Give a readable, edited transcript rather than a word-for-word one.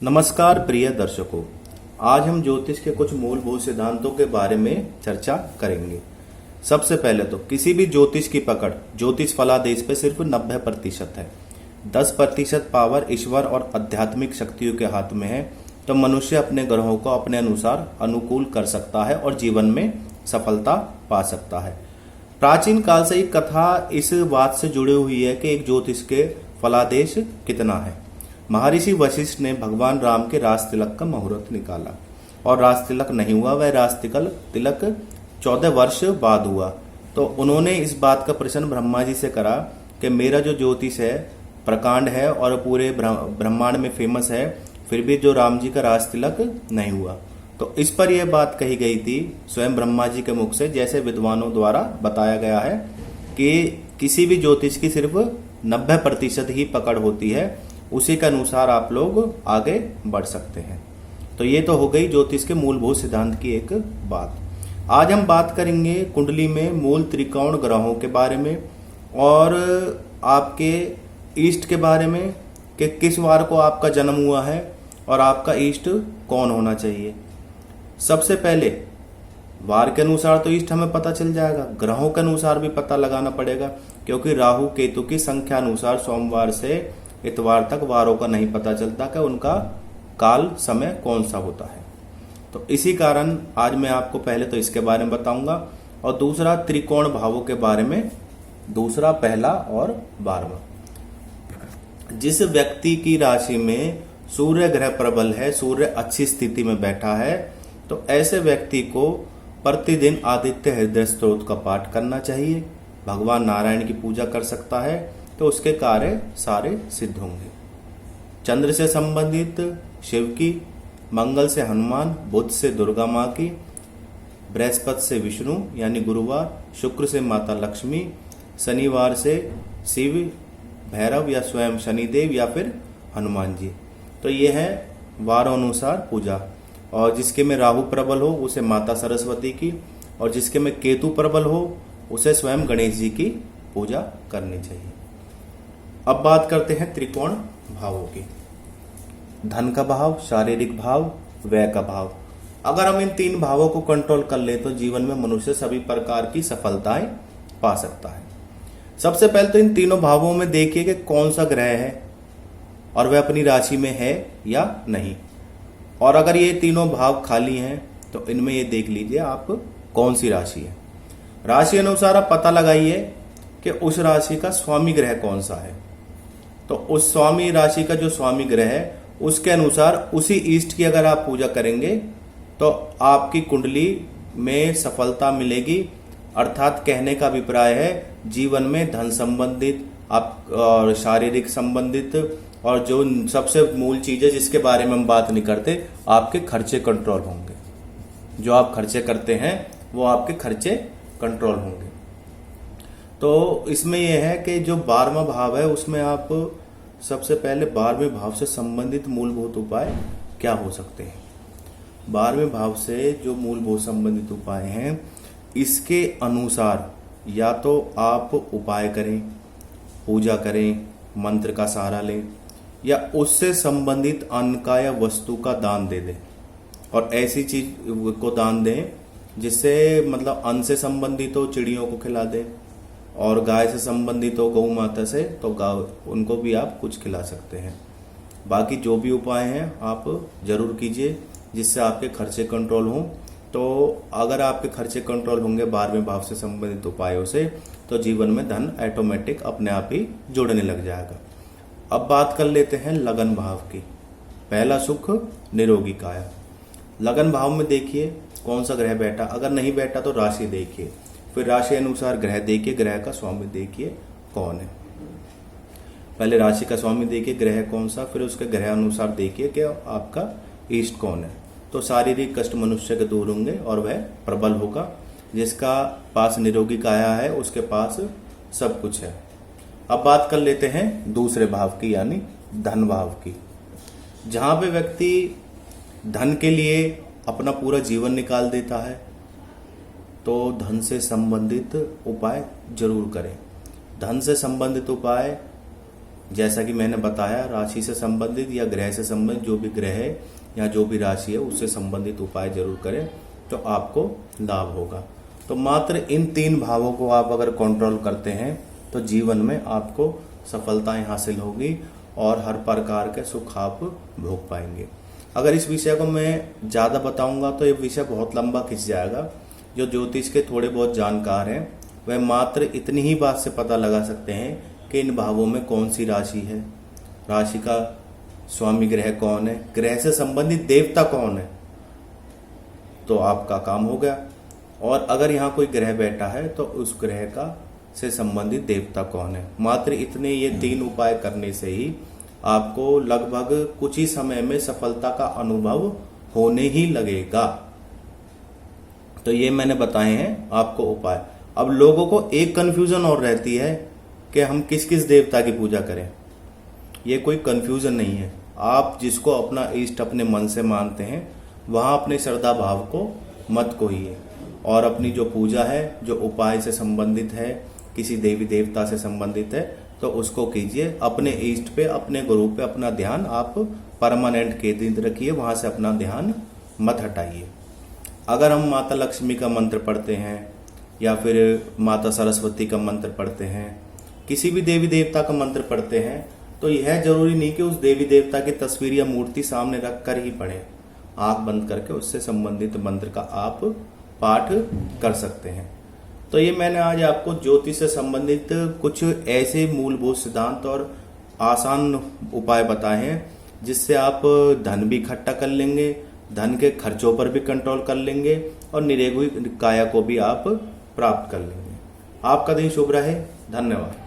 नमस्कार प्रिय दर्शकों, आज हम ज्योतिष के कुछ मूलभूत सिद्धांतों के बारे में चर्चा करेंगे। सबसे पहले तो किसी भी ज्योतिष की पकड़ ज्योतिष फलादेश पे सिर्फ 90% है। 10% पावर ईश्वर और आध्यात्मिक शक्तियों के हाथ में है। तो मनुष्य अपने ग्रहों को अपने अनुसार अनुकूल कर सकता है और जीवन में सफलता पा सकता है। प्राचीन काल से एक कथा इस बात से जुड़ी हुई है कि एक ज्योतिष के फलादेश कितना है। महर्षि वशिष्ठ ने भगवान राम के राज तिलक का मुहूर्त निकाला और राज तिलक नहीं हुआ। वह राज तिलक 14 वर्ष बाद हुआ। तो उन्होंने इस बात का प्रश्न ब्रह्मा जी से करा कि मेरा जो ज्योतिष है प्रकांड है और पूरे ब्रह्मांड में फेमस है, फिर भी जो राम जी का राज तिलक नहीं हुआ। तो इस पर यह बात कही गई थी स्वयं ब्रह्मा जी के मुख से, जैसे विद्वानों द्वारा बताया गया है कि किसी भी ज्योतिष की सिर्फ 90% ही पकड़ होती है। उसी के अनुसार आप लोग आगे बढ़ सकते हैं। तो ये तो हो गई ज्योतिष के मूलभूत सिद्धांत की एक बात। आज हम बात करेंगे कुंडली में मूल त्रिकोण ग्रहों के बारे में और आपके इष्ट के बारे में कि किस वार को आपका जन्म हुआ है और आपका इष्ट कौन होना चाहिए। सबसे पहले वार के अनुसार तो इष्ट हमें पता चल जाएगा, ग्रहों के अनुसार भी पता लगाना पड़ेगा, क्योंकि राहु केतु की संख्या अनुसार सोमवार से इतवार तक वारों का नहीं पता चलता कि उनका काल समय कौन सा होता है। तो इसी कारण आज मैं आपको पहले तो इसके बारे में बताऊंगा और दूसरा त्रिकोण भावों के बारे में, दूसरा, पहला और 12वां। जिस व्यक्ति की राशि में सूर्य ग्रह प्रबल है, सूर्य अच्छी स्थिति में बैठा है, तो ऐसे व्यक्ति को प्रतिदिन आदित्य हृदय स्तोत्र का पाठ करना चाहिए। भगवान नारायण की पूजा कर सकता है तो उसके कार्य सारे सिद्ध होंगे। चंद्र से संबंधित शिव की, मंगल से हनुमान, बुध से दुर्गा माँ की, बृहस्पति से विष्णु यानी गुरुवार, शुक्र से माता लक्ष्मी, शनिवार से शिव, भैरव या स्वयं शनिदेव या फिर हनुमान जी। तो ये है वारों अनुसार पूजा। और जिसके में राहु प्रबल हो उसे माता सरस्वती की, और जिसके में केतु प्रबल हो उसे स्वयं गणेश जी की पूजा करनी चाहिए। अब बात करते हैं त्रिकोण भावों की। धन का भाव, शारीरिक भाव, व्यय का भाव। अगर हम इन 3 भावों को कंट्रोल कर ले तो जीवन में मनुष्य सभी प्रकार की सफलताएं पा सकता है। सबसे पहले तो इन तीनों भावों में देखिए कि कौन सा ग्रह है और वह अपनी राशि में है या नहीं। और अगर ये तीनों भाव खाली हैं तो इनमें ये देख लीजिए आप कौन सी राशि है। राशि अनुसार आप पता लगाइए कि उस राशि का स्वामी ग्रह कौन सा है। तो उस स्वामी राशि का जो स्वामी ग्रह है उसके अनुसार उसी इष्ट की अगर आप पूजा करेंगे तो आपकी कुंडली में सफलता मिलेगी। अर्थात कहने का अभिप्राय है जीवन में धन संबंधित आप और शारीरिक संबंधित और जो सबसे मूल चीज है जिसके बारे में हम बात नहीं करते, आपके खर्चे कंट्रोल होंगे। जो आप खर्चे करते हैं वो आपके खर्चे कंट्रोल होंगे। तो इसमें यह है कि जो 12वां भाव है उसमें आप सबसे पहले 12वें भाव से संबंधित मूलभूत उपाय क्या हो सकते हैं। 12वें भाव से जो मूलभूत संबंधित उपाय हैं इसके अनुसार या तो आप उपाय करें, पूजा करें, मंत्र का सहारा लें या उससे संबंधित अन्न का या वस्तु का दान दे दें। और ऐसी चीज को दान दें जिससे मतलब अन्न से संबंधित हो, चिड़ियों को खिला दें, और गाय से संबंधित हो, गौ माता से, तो गाय उनको भी आप कुछ खिला सकते हैं। बाकी जो भी उपाय हैं आप जरूर कीजिए जिससे आपके खर्चे कंट्रोल हों। तो अगर आपके खर्चे कंट्रोल होंगे 12वें भाव से संबंधित उपायों से तो जीवन में धन ऑटोमेटिक अपने आप ही जुड़ने लग जाएगा। अब बात कर लेते हैं लगन भाव की। पहला सुख निरोगी काया। लगन भाव में देखिए कौन सा ग्रह बैठा, अगर नहीं बैठा तो राशि देखिए, फिर राशि अनुसार ग्रह देखिए, ग्रह का स्वामी देखिए कौन है। पहले राशि का स्वामी देखिए ग्रह कौन सा, फिर उसके ग्रह अनुसार देखिए कि आपका इष्ट कौन है। तो शारीरिक कष्ट मनुष्य के दूर होंगे और वह प्रबल होगा। जिसका पास निरोगी काया है उसके पास सब कुछ है। अब बात कर लेते हैं दूसरे भाव की यानी धन भाव की, जहां पे व्यक्ति धन के लिए अपना पूरा जीवन निकाल देता है। तो धन से संबंधित उपाय जरूर करें। धन से संबंधित उपाय जैसा कि मैंने बताया, राशि से संबंधित या ग्रह से संबंधित जो भी ग्रह है या जो भी राशि है उससे संबंधित उपाय जरूर करें, तो आपको लाभ होगा। तो मात्र इन 3 भावों को आप अगर कंट्रोल करते हैं तो जीवन में आपको सफलताएं हासिल होगी और हर प्रकार के सुख आप भोग पाएंगे। अगर इस विषय को मैं ज़्यादा बताऊंगा तो ये विषय बहुत लंबा खिंच जाएगा। जो ज्योतिष के थोड़े बहुत जानकार हैं वह मात्र इतनी ही बात से पता लगा सकते हैं कि इन भावों में कौन सी राशि है, राशि का स्वामी ग्रह कौन है, ग्रह से संबंधित देवता कौन है, तो आपका काम हो गया। और अगर यहाँ कोई ग्रह बैठा है तो उस ग्रह का से संबंधित देवता कौन है। मात्र इतने ये 3 उपाय करने से ही आपको लगभग कुछ ही समय में सफलता का अनुभव होने ही लगेगा। तो ये मैंने बताए हैं आपको उपाय। अब लोगों को एक कंफ्यूजन और रहती है कि हम किस किस देवता की पूजा करें। ये कोई कंफ्यूजन नहीं है। आप जिसको अपना इष्ट अपने मन से मानते हैं वहां अपने श्रद्धा भाव को मत खोइए और अपनी जो पूजा है, जो उपाय से संबंधित है, किसी देवी देवता से संबंधित है, तो उसको कीजिए। अपने इष्ट पे, अपने गुरु पे अपना ध्यान आप परमानेंट केंद्रित रखिए, वहां से अपना ध्यान मत हटाइए। अगर हम माता लक्ष्मी का मंत्र पढ़ते हैं या फिर माता सरस्वती का मंत्र पढ़ते हैं, किसी भी देवी देवता का मंत्र पढ़ते हैं, तो यह जरूरी नहीं कि उस देवी देवता की तस्वीर या मूर्ति सामने रख कर ही पढ़ें। आंख बंद करके उससे संबंधित मंत्र का आप पाठ कर सकते हैं। तो ये मैंने आज आपको ज्योतिष से संबंधित कुछ ऐसे मूलभूत सिद्धांत और आसान उपाय बताए हैं जिससे आप धन भी इकट्ठा कर लेंगे, धन के खर्चों पर भी कंट्रोल कर लेंगे और निरोगी काया को भी आप प्राप्त कर लेंगे। आपका दिन शुभ रहे। धन्यवाद।